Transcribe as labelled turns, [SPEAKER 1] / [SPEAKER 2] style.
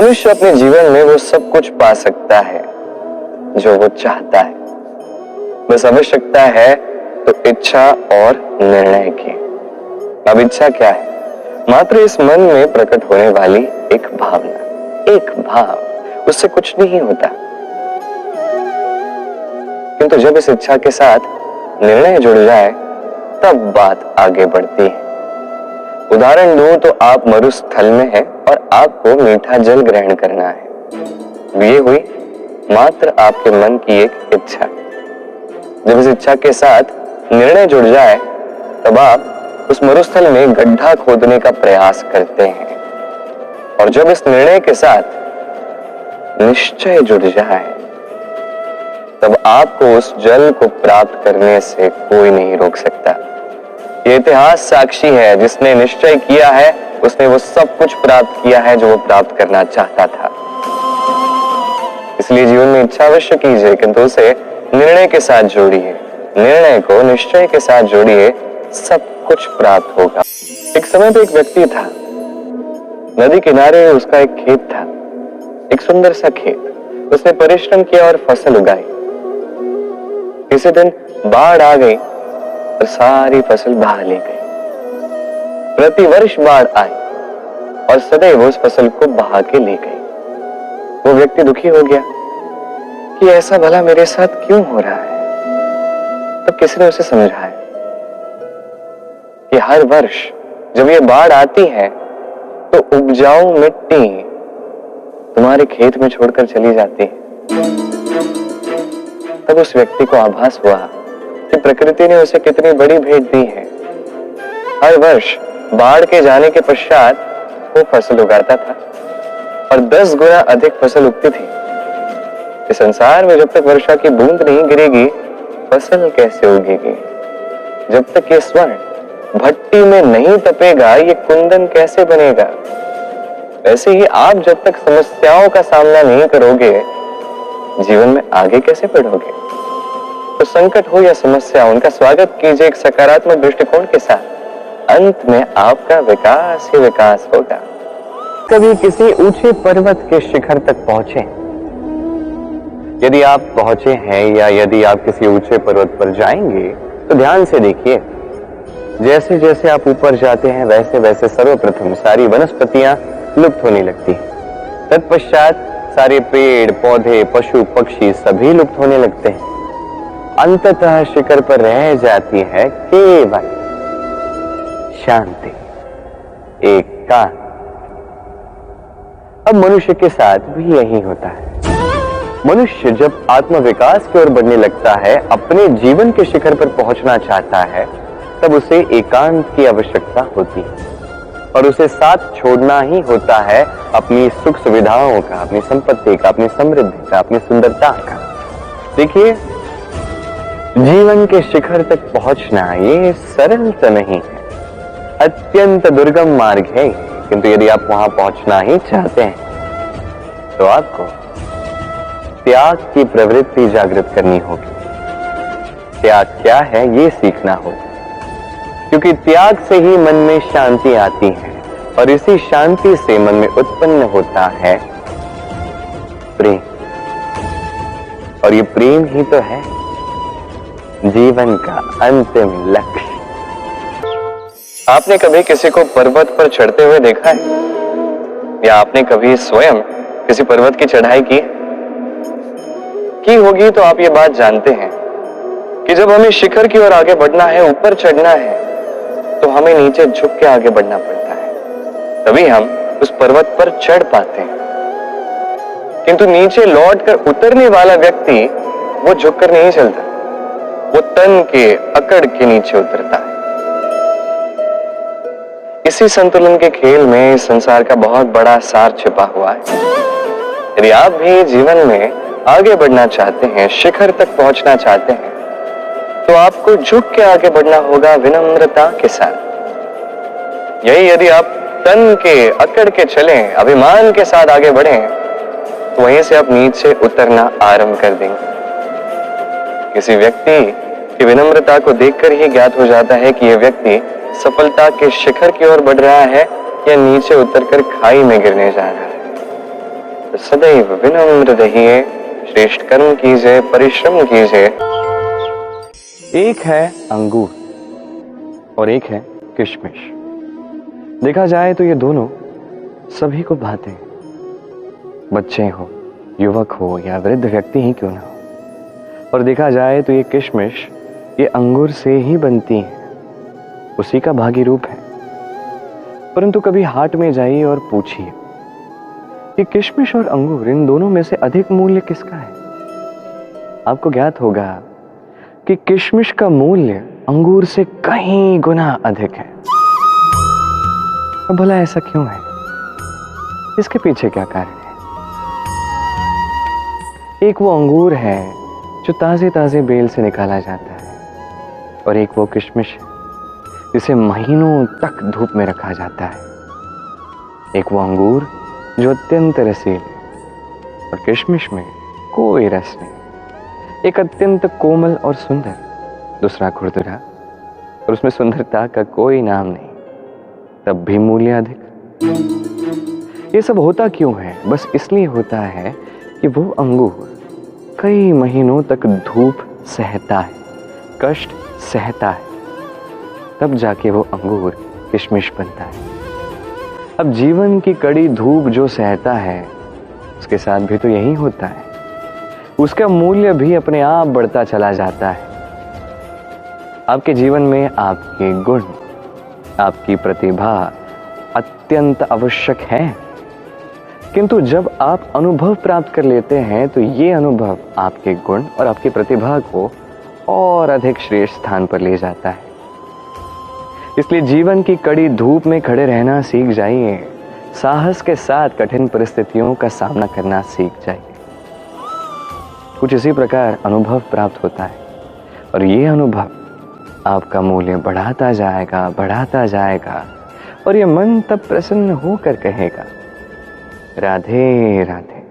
[SPEAKER 1] मनुष्य अपने जीवन में वो सब कुछ पा सकता है जो वो चाहता है। बस आवश्यकता है तो इच्छा और निर्णय की। अब इच्छा क्या है? मात्र इस मन में प्रकट होने वाली एक भावना, एक भाव, उससे कुछ नहीं होता। किंतु जब इस इच्छा के साथ निर्णय जुड़ जाए तब बात आगे बढ़ती है। उदाहरण दूं तो आप मरुस्थल में हैं और आपको मीठा जल ग्रहण करना है। ये हुई मात्र आपके मन की एक इच्छा। जब इस इच्छा के साथ निर्णय जुड़ जाए तब आप उस मरुस्थल में गड्ढा खोदने का प्रयास करते हैं। और जब इस निर्णय के साथ निश्चय जुड़ जाए तब आपको उस जल को प्राप्त करने से कोई नहीं रोक सकता। ये इतिहास साक्षी है, जिसने निश्चय किया है उसने वो सब कुछ प्राप्त किया है जो वो प्राप्त करना चाहता था। इसलिए जीवन में इच्छा अवश्य कीजिए, किंतु उसे निर्णय के साथ जोड़िए। निर्णय को निश्चय के साथ जोड़िए, सब कुछ प्राप्त होगा। एक समय पे एक व्यक्ति था, नदी किनारे उसका एक खेत था, एक सुंदर सा खेत। उसने परिश्रम किया और फसल उगाई। किसी दिन बाढ़ आ गई और सारी फसल बहा ले गई। प्रतिवर्ष बाढ़ आई और सदैव उस फसल को बहा के ले गई। वो व्यक्ति दुखी हो गया कि ऐसा भला मेरे साथ क्यों हो रहा है। तब किसी ने उसे समझाया कि हर वर्ष जब ये बाढ़ आती है तो उपजाऊ मिट्टी तुम्हारे खेत में छोड़कर चली जाती है। तब उस व्यक्ति को आभास हुआ कि प्रकृति ने उसे कितनी बड़ी भेंट दी है। हर वर्ष बाढ़ के जाने के पश्चात वो फसल उगाता था और 10 गुना अधिक फसल उगती थी। इस संसार में जब तक वर्षा की बूंद नहीं गिरेगी फसल कैसे उगेगी? जब तक ये स्वर्ण भट्टी में नहीं तपेगा ये कुंदन कैसे बनेगा? वैसे ही आप जब तक समस्याओं का सामना नहीं करोगे जीवन में आगे कैसे बढ़ोगे? तो संकट हो या समस्या, उनका स्वागत कीजिए एक सकारात्मक दृष्टिकोण के साथ। अंत में आपका विकास ही विकास होगा। कभी किसी ऊंचे पर्वत के शिखर तक पहुंचे? यदि आप पहुंचे हैं या यदि आप किसी ऊंचे पर्वत पर जाएंगे तो ध्यान से देखिए, जैसे जैसे आप ऊपर जाते हैं वैसे वैसे सर्वप्रथम सारी वनस्पतियां लुप्त होने लगती हैं। तत्पश्चात सारे पेड़ पौधे पशु पक्षी सभी लुप्त होने लगते हैं। अंततः शिखर पर रह जाती है केवल शांति, एकांत। अब मनुष्य के साथ भी यही होता है। मनुष्य जब आत्म विकास की ओर बढ़ने लगता है, अपने जीवन के शिखर पर पहुंचना चाहता है, तब उसे एकांत की आवश्यकता होती है और उसे साथ छोड़ना ही होता है अपनी सुख सुविधाओं का, अपनी संपत्ति का, अपनी समृद्धि का, अपनी सुंदरता का। देखिए, जीवन के शिखर तक पहुंचना ये सरल तो नहीं है, अत्यंत दुर्गम मार्ग है। किंतु यदि आप वहां पहुंचना ही चाहते हैं तो आपको त्याग की प्रवृत्ति जागृत करनी होगी। त्याग क्या है ये सीखना होगा, क्योंकि त्याग से ही मन में शांति आती है और इसी शांति से मन में उत्पन्न होता है प्रेम। और ये प्रेम ही तो है जीवन का अंतिम लक्ष्य। आपने कभी किसी को पर्वत पर चढ़ते हुए देखा है? या आपने कभी स्वयं किसी पर्वत की चढ़ाई की होगी तो आप ये बात जानते हैं कि जब हमें शिखर की ओर आगे बढ़ना है, ऊपर चढ़ना है, तो हमें नीचे झुक के आगे बढ़ना पड़ता है, तभी हम उस पर्वत पर चढ़ पाते हैं। किंतु नीचे लौटकर उतरने वाला व्यक्ति वो झुककर नहीं चलता, वो तन के अकड़ के नीचे उतरता है। इसी संतुलन के खेल में इस संसार का बहुत बड़ा सार छिपा हुआ है। यदि आप भी जीवन में आगे बढ़ना चाहते हैं, शिखर तक पहुंचना चाहते हैं, तो आपको झुक के आगे बढ़ना होगा विनम्रता के साथ। यही यदि आप तन के अकड़ के चलें, अभिमान के साथ आगे बढ़ें, तो वहीं से आप नीचे उतरना आरंभ कर देंगे। किसी व्यक्ति की विनम्रता को देखकर ही ज्ञात हो जाता है कि यह व्यक्ति सफलता के शिखर की ओर बढ़ रहा है या नीचे उतरकर खाई में गिरने जा रहा है। सदैव विनम्र रहिए, श्रेष्ठ कर्म कीजिए, परिश्रम कीजिए। एक है अंगूर और एक है किशमिश। देखा जाए तो ये दोनों सभी को भाते हैं, बच्चे हो, युवक हो या वृद्ध व्यक्ति ही क्यों ना हो। और देखा जाए तो ये किशमिश ये अंगूर से ही बनती है, उसी का भागी रूप है। परंतु कभी हाट में जाइए और पूछिए कि किशमिश और अंगूर इन दोनों में से अधिक मूल्य किसका है। आपको ज्ञात होगा कि किशमिश का मूल्य अंगूर से कहीं गुना अधिक है। अब भला ऐसा क्यों है? इसके पीछे क्या कारण है? एक वो अंगूर है जो ताजे ताजे बेल से निकाला जाता है, और एक वो किशमिश है जिसे महीनों तक धूप में रखा जाता है। एक वो अंगूर जो अत्यंत रसीले और किशमिश में कोई रस नहीं। एक अत्यंत कोमल और सुंदर, दूसरा खुरदुरा और उसमें सुंदरता का कोई नाम नहीं, तब भी मूल्य अधिक। ये सब होता क्यों है? बस इसलिए होता है कि वो अंगूर कई महीनों तक धूप सहता है, कष्ट सहता है, तब जाके वो अंगूर किशमिश बनता है। अब जीवन की कड़ी धूप जो सहता है उसके साथ भी तो यही होता है, उसका मूल्य भी अपने आप बढ़ता चला जाता है। आपके जीवन में आपके गुण, आपकी प्रतिभा अत्यंत आवश्यक है, किंतु जब आप अनुभव प्राप्त कर लेते हैं तो ये अनुभव आपके गुण और आपकी प्रतिभा को और अधिक श्रेष्ठ स्थान पर ले जाता है। इसलिए जीवन की कड़ी धूप में खड़े रहना सीख जाइए, साहस के साथ कठिन परिस्थितियों का सामना करना सीख जाइए। कुछ इसी प्रकार अनुभव प्राप्त होता है, और ये अनुभव आपका मूल्य बढ़ाता जाएगा, और ये मन तब प्रसन्न होकर कहेगा, राधे राधे।